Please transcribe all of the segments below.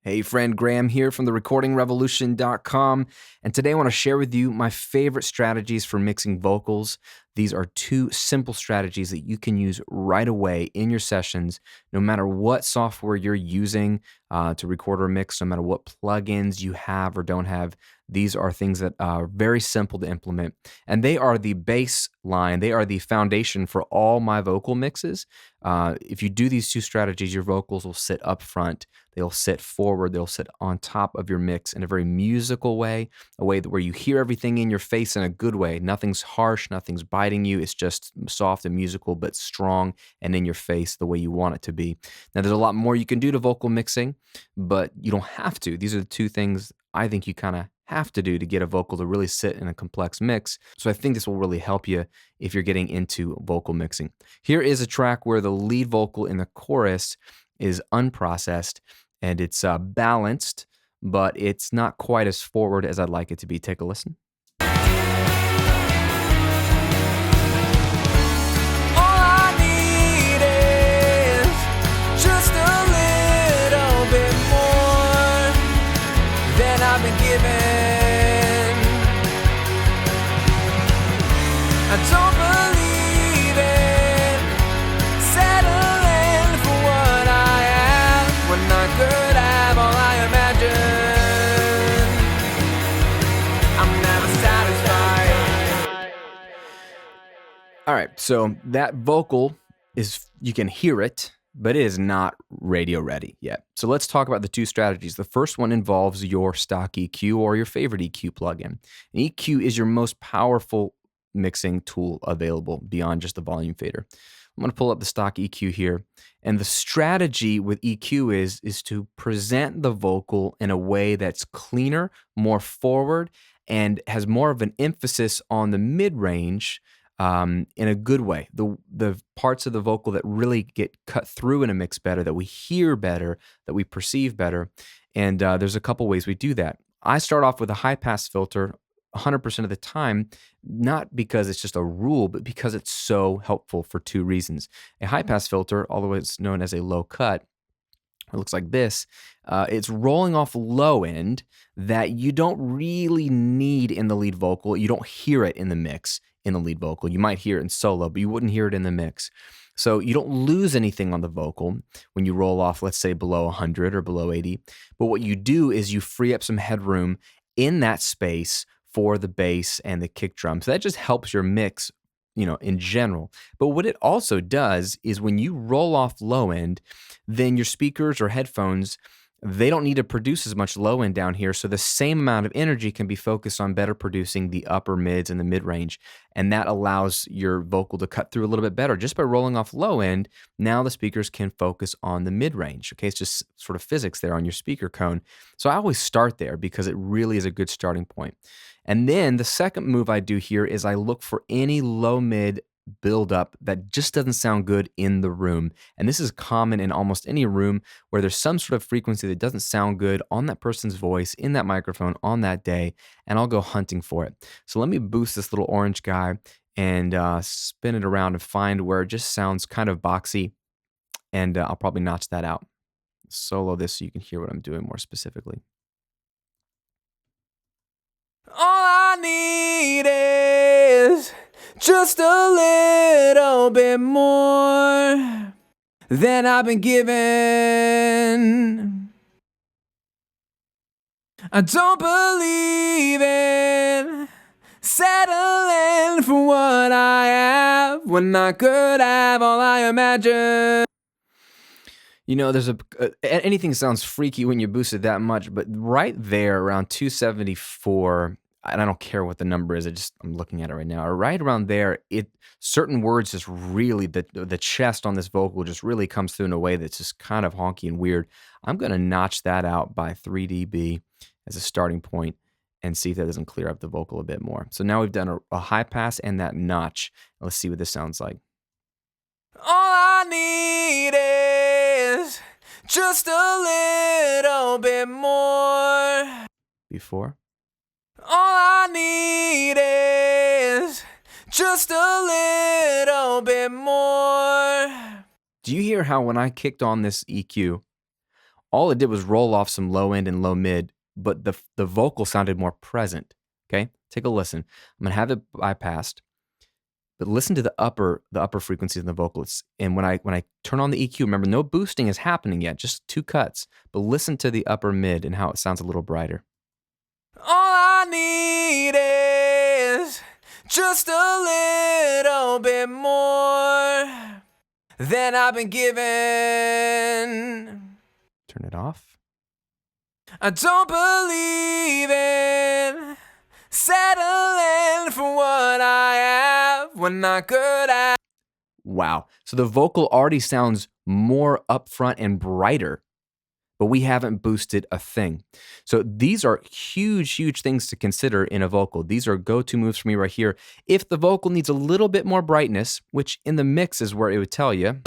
Hey friend, Graham here from the recordingrevolution.com, and today I want to share with you my favorite strategies for mixing vocals. These are two simple strategies that you can use right away in your sessions, no matter what software you're using to record or mix, no matter what plugins you have or don't have. These are things that are very simple to implement, and they are the baseline. They are the foundation for all my vocal mixes. If you do these two strategies, your vocals will sit up front. They'll sit forward. They'll sit on top of your mix in a very musical way, a way where you hear everything in your face in a good way. Nothing's harsh, nothing's biting you. It's just soft and musical, but strong and in your face the way you want it to be. Now, there's a lot more you can do to vocal mixing, but you don't have to. These are the two things I think you kind of have to do to get a vocal to really sit in a complex mix. So I think this will really help you if you're getting into vocal mixing. Here is a track where the lead vocal in the chorus is unprocessed and it's balanced, but it's not quite as forward as I'd like it to be. Take a listen. All I need is just a little bit more than I've been given. I don't believe in settling for what I am when I could have all I imagine. I'm never satisfied. All right, so that vocal is, you can hear it, but it is not radio ready yet. So let's talk about the two strategies. The first one involves your stock EQ or your favorite EQ plugin. An EQ is your most powerful mixing tool available beyond just the volume fader. I'm going to pull up the stock EQ here. And the strategy with EQ is to present the vocal in a way that's cleaner, more forward, and has more of an emphasis on the mid-range in a good way. The parts of the vocal that really get cut through in a mix better, that we hear better, that we perceive better. And there's a couple ways we do that. I start off with a high-pass filter 100% of the time, not because it's just a rule, but because it's so helpful for two reasons. A high-pass filter, although it's known as a low cut, it looks like this. It's rolling off low end that you don't really need in the lead vocal. You don't hear it in the mix in the lead vocal. You might hear it in solo, but you wouldn't hear it in the mix. So you don't lose anything on the vocal when you roll off, let's say, below 100 or below 80. But what you do is you free up some headroom in that space for the bass and the kick drum. So that just helps your mix, in general. But what it also does is when you roll off low end, then your speakers or headphones, they don't need to produce as much low end down here. So the same amount of energy can be focused on better producing the upper mids and the mid range. And that allows your vocal to cut through a little bit better. Just by rolling off low end, now the speakers can focus on the mid range. Okay, it's just sort of physics there on your speaker cone. So I always start there because it really is a good starting point. And then the second move I do here is I look for any low mid buildup that just doesn't sound good in the room. And this is common in almost any room where there's some sort of frequency that doesn't sound good on that person's voice, in that microphone, on that day, and I'll go hunting for it. So let me boost this little orange guy and spin it around and find where it just sounds kind of boxy, and I'll probably notch that out. Solo this so you can hear what I'm doing more specifically. All I need is just a little bit more than I've been given. I don't believe in settling for what I have when I could have all I imagine. There's anything sounds freaky when you boost it that much, but right there around 274, and I don't care what the number is, I'm looking at it right now, or right around there, certain words just really, the chest on this vocal just really comes through in a way that's just kind of honky and weird. I'm going to notch that out by 3 dB as a starting point and see if that doesn't clear up the vocal a bit more. So now we've done a high pass and that notch. Let's see what this sounds like. All I need is just a little bit more. Before. All I need is just a little bit more. Do you hear how when I kicked on this EQ, all it did was roll off some low end and low mid, but the vocal sounded more present. Okay, take a listen. I'm gonna have it bypassed, but listen to the upper frequencies in the vocals. And when I turn on the EQ, remember no boosting is happening yet, just 2 cuts. But listen to the upper mid and how it sounds a little brighter. All I need is just a little bit more than I've been given. Turn it off. I don't believe in settling for what I have when not good at. Wow. So the vocal already sounds more upfront and brighter, but we haven't boosted a thing. So these are huge, huge things to consider in a vocal. These are go-to moves for me right here. If the vocal needs a little bit more brightness, which in the mix is where it would tell you,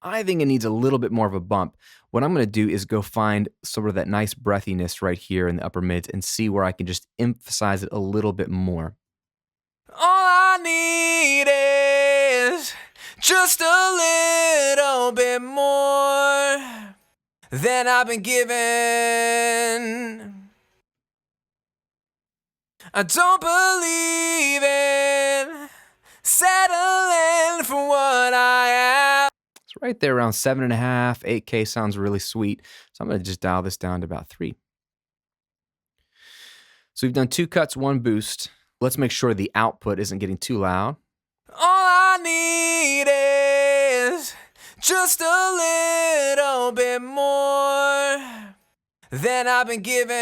I think it needs a little bit more of a bump. What I'm going to do is go find sort of that nice breathiness right here in the upper mids and see where I can just emphasize it a little bit more. All I need is just a little bit more than I've been given. I don't believe in settling for what I have. It's right there around 7.5, 8K sounds really sweet. So I'm going to just dial this down to about 3. So we've done 2 cuts, 1 boost. Let's make sure the output isn't getting too loud. All I need is just a little bit more than I've been given.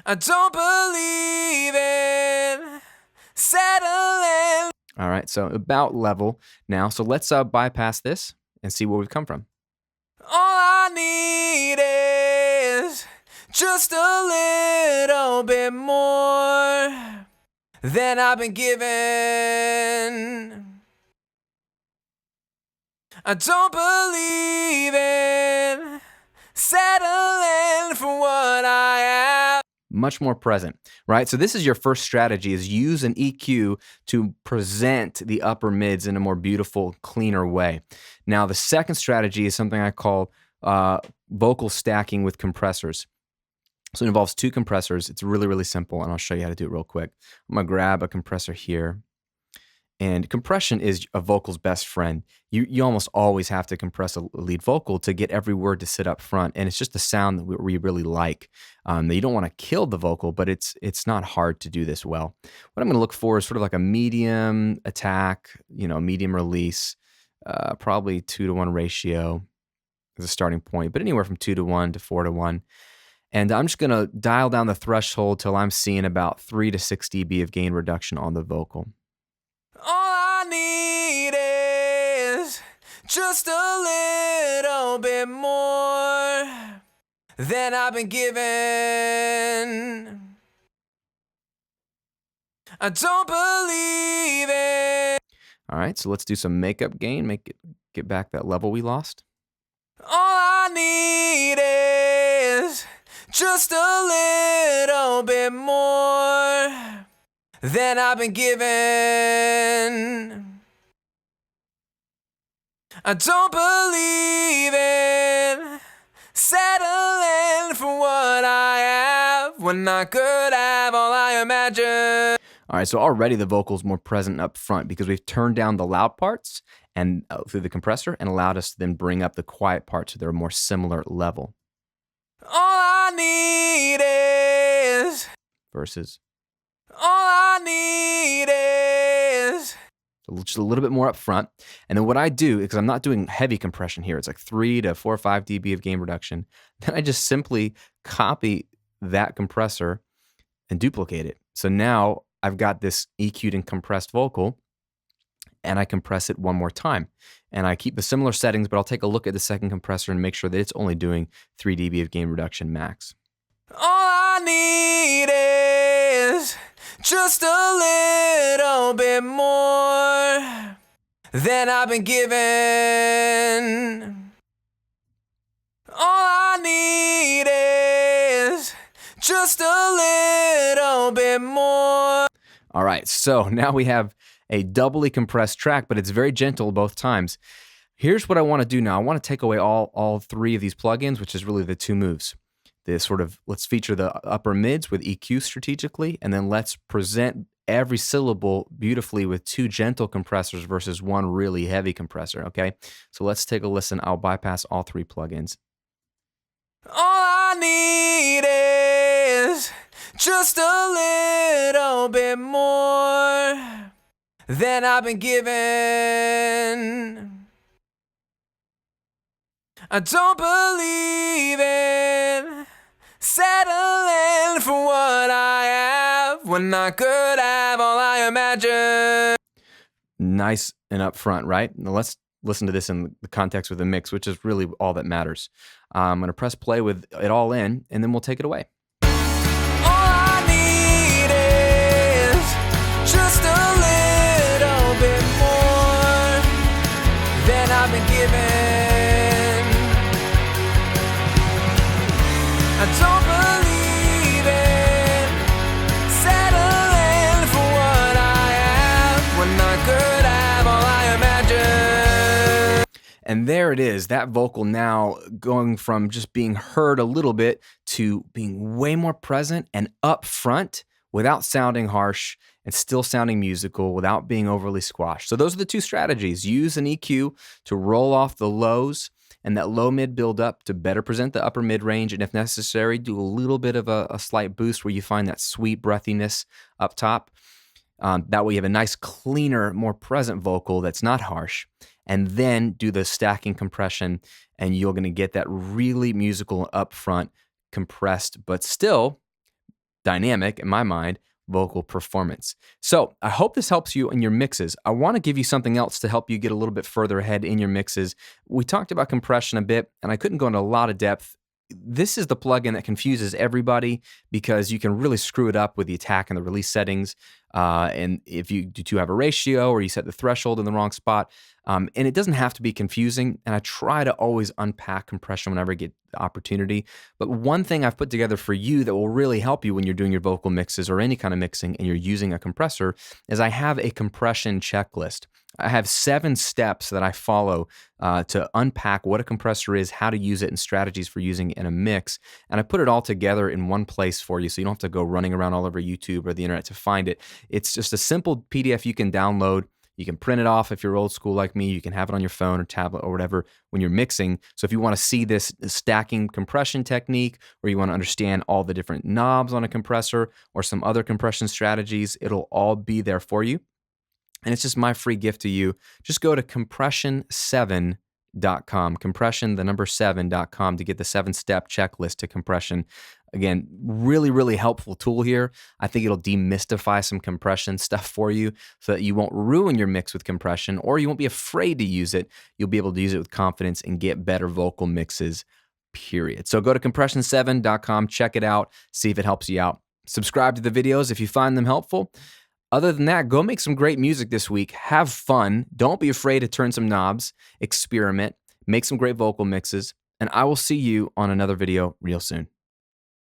I don't believe in settling. All right, so about level now. So let's bypass this and see where we've come from. All I need is just a little bit more than I've been given. I don't believe in settling for what I have. Much more present, right? So this is your first strategy, is use an EQ to present the upper mids in a more beautiful, cleaner way. Now, the second strategy is something I call vocal stacking with compressors. So it involves 2 compressors. It's really, really simple, and I'll show you how to do it real quick. I'm gonna grab a compressor here. And compression is a vocal's best friend. You almost always have to compress a lead vocal to get every word to sit up front, and it's just a sound that we really like. You don't want to kill the vocal, but it's not hard to do this well. What I'm going to look for is sort of like a medium attack, medium release, probably 2-to-1 ratio as a starting point, but anywhere from 2-to-1 to 4-to-1. And I'm just going to dial down the threshold till I'm seeing about 3 to 6 dB of gain reduction on the vocal. All I need is just a little bit more than I've been given. I don't believe it. All right, so let's do some makeup gain, get back that level we lost. All I need is just a little bit more than I've been given. I don't believe in settling for what I have when I could have all I imagine. All right, so already the vocal's more present up front because we've turned down the loud parts and through the compressor and allowed us to then bring up the quiet parts so they're a more similar level. All I need is Versus. all I need is Just a little bit more up front. And then what I do, because I'm not doing heavy compression here, it's like 3 to 4 or 5 dB of gain reduction, then I just simply copy that compressor and duplicate it. So now I've got this EQ'd and compressed vocal, and I compress it one more time. And I keep the similar settings, but I'll take a look at the second compressor and make sure that it's only doing 3 dB of gain reduction max. all I need is just a little bit more than I've been given. All I need is just a little bit more. All right, so now we have a doubly compressed track, but it's very gentle both times. Here's what I want to do now. I want to take away all three of these plugins, which is really the two moves. Let's feature the upper mids with EQ strategically, and then let's present every syllable beautifully with two gentle compressors versus one really heavy compressor, okay? So let's take a listen. I'll bypass all three plugins. All I need is just a little bit more than I've been given. I don't believe in settling for what I have when I could have all I imagine. Nice and upfront, right? Now let's listen to this in the context with the mix, which is really all that matters. I'm going to press play with it all in, and then we'll take it away. All I need is just a little bit more than I've been given. I don't believe in settling for what I have when I could have all I imagine. And there it is, that vocal now going from just being heard a little bit to being way more present and upfront without sounding harsh and still sounding musical without being overly squashed. So those are the two strategies. Use an EQ to roll off the lows and that low mid build up to better present the upper mid range. And if necessary, do a little bit of a slight boost where you find that sweet breathiness up top. That way you have a nice, cleaner, more present vocal that's not harsh. And then do the stacking compression, and you're going to get that really musical, upfront, compressed, but still dynamic, in my mind, vocal performance. So I hope this helps you in your mixes. I want to give you something else to help you get a little bit further ahead in your mixes. We talked about compression a bit, and I couldn't go into a lot of depth. This is the plugin that confuses everybody because you can really screw it up with the attack and the release settings. And if you do have a ratio or you set the threshold in the wrong spot, and it doesn't have to be confusing. And I try to always unpack compression whenever I get the opportunity. But one thing I've put together for you that will really help you when you're doing your vocal mixes or any kind of mixing and you're using a compressor is I have a compression checklist. I have 7 steps that I follow to unpack what a compressor is, how to use it, and strategies for using it in a mix. And I put it all together in one place for you so you don't have to go running around all over YouTube or the internet to find it. It's just a simple PDF you can download. You can print it off if you're old school like me. You can have it on your phone or tablet or whatever when you're mixing. So if you want to see this stacking compression technique, or you want to understand all the different knobs on a compressor or some other compression strategies, it'll all be there for you. And it's just my free gift to you. Just go to compression7.com, compression7.com to get the 7-step checklist to compression. Again, really, really helpful tool here. I think it'll demystify some compression stuff for you so that you won't ruin your mix with compression, or you won't be afraid to use it. You'll be able to use it with confidence and get better vocal mixes, period. So go to compression7.com, check it out, see if it helps you out. Subscribe to the videos if you find them helpful. Other than that, go make some great music this week. Have fun. Don't be afraid to turn some knobs, experiment, make some great vocal mixes, and I will see you on another video real soon.